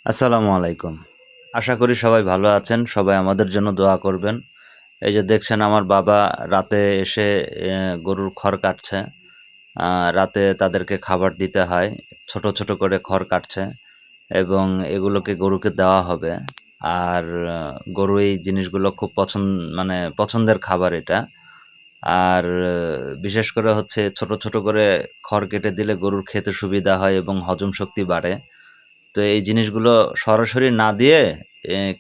আসসালামু আলাইকুম। আশা করি সবাই ভালো আছেন। সবাই আমাদের জন্য দোয়া করবেন। এই যে দেখছেন আমার বাবা রাতে এসে গরুর খড় কাটছে। রাতে তাদেরকে খাবার দিতে হয়। ছোট, ছোট করে খড় কাটছে এবং এগুলোকে গরুকে দেওয়া হবে। আর গরু এই জিনিসগুলো খুব মানে পছন্দের খাবার এটা। আর বিশেষ করে হচ্ছে ছোট, ছোট করে খড় কেটে দিলে গরুর খেতে সুবিধা হয় এবং হজম শক্তি বাড়ে। তো এই জিনিসগুলো সরাসরি না দিয়ে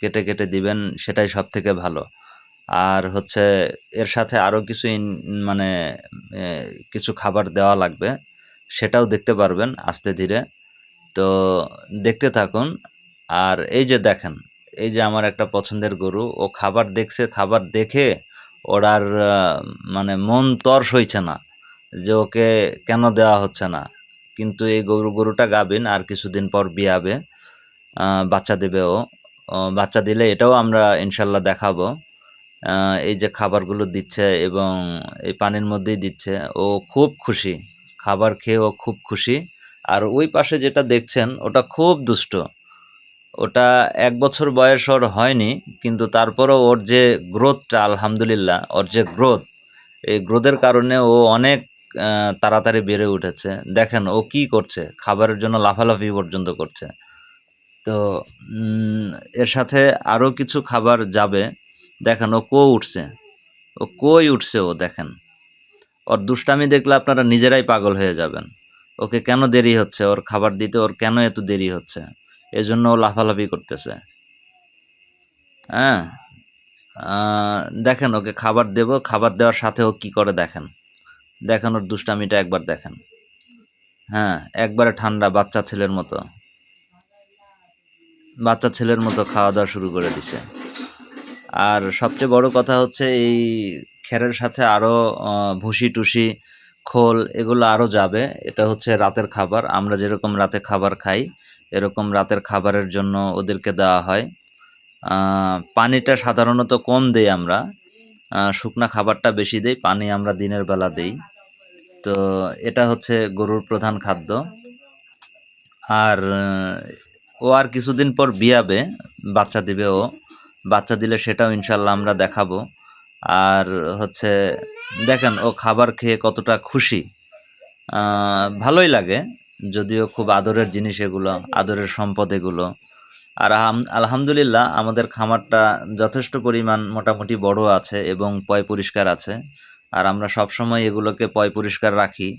কেটে, কেটে দিবেন সেটাই সবথেকে ভালো। আর হচ্ছে এর সাথে আরো কিছু মানে এ কিছু খাবার দেওয়া লাগবে। সেটাও দেখতে পারবেন আস্তে ধীরে। তো দেখতে থাকুন। আর এই যে দেখেন, এই যে আমার একটা পছন্দের গরু, ও খাবার দেখছে, খাবার দেখে ওর আর মানে মন তর সইছে না যে ওকে কেন দেওয়া হচ্ছে না। কিন্তু এই গরুটা গাভীন, আর কিছুদিন পর বিয়াবে। বাচ্চা দেবে ও। বাচ্চা দিলে এটাও আমরা ইনশাল্লাহ দেখাবো। এই যে খাবারগুলো দিচ্ছে এবং এই পানির মধ্যেই দিচ্ছে, ও খুব খুশি। খাবার খেয়ে ও খুব খুশি। আর ওই পাশে যেটা দেখছেন ওটা খুব দুষ্ট। ওটা ১ বছর বয়স ওর হয়নি, কিন্তু তারপরেও ওর যে গ্রোথটা, আলহামদুলিল্লাহ, ওর যে গ্রোথ, এই গ্রোথের কারণে ও অনেক তাড়াতাড়ি বেড়ে উঠেছে। দেখেন ও কি করছে, খাবারের জন্য লাফালাফি পর্যন্ত করছে। তো উম এর সাথে আরো কিছু খাবার যাবে। দেখেন ও উঠছে। ও কই উঠছে ও দেখেন। ওর দুষ্টামি দেখলে আপনারা নিজেরাই পাগল হয়ে যাবেন। ওকে কেন দেরি হচ্ছে, ওর খাবার দিতে ওর কেন এত দেরি হচ্ছে? এজন্য ও লাফালাফি করতেছে। হ্যাঁ? আ দেখেন ওকে খাবার দেব, খাবার দেওয়ার সাথে ও কি করে দেখেন। দেখেন ওর দুষ্টামিটা একবার দেখেন। হ্যাঁ, একবারে ঠান্ডা বাচ্চা ছেলের মতো। বাচ্চা ছেলের মতো খাওয়া-দাওয়া শুরু করে দিছে। আর সবচেয়ে বড় কথা হচ্ছে এই খেরের সাথে আরো ভুসি-টুসি, খোল এগুলো আরো যাবে। এটা হচ্ছে রাতের খাবার। আমরা যেরকম রাতে খাবার খাই, এরকম রাতের খাবারের জন্য ওদেরকে দেওয়া হয়। আ পানিটা সাধারণত কম দেই আমরা। শুকনা খাবারটা বেশি দেই, পানি আমরা দিনের বেলা দেই। তো এটা হচ্ছে গরুর প্রধান খাদ্য। আর ও আর কিছুদিন পর বিয়াবে, বাচ্চা দিবে ও। বাচ্চা দিলে সেটাও ইনশাল্লাহ আমরা দেখাবো। আর হচ্ছে দেখেন ও খাবার খেয়ে কতটা খুশি। ভালোই লাগে, যদিও খুব আদরের জিনিস এগুলো, আদরের সম্পদ এগুলো। আর আলহামদুলিল্লাহ আমাদের খামারটা যথেষ্ট পরিমাণ মোটামুটি বড় আছে এবং পয় পরিষ্কার আছে। আর আমরা সবসময় এগুলোকে পয় পরিষ্কার রাখি।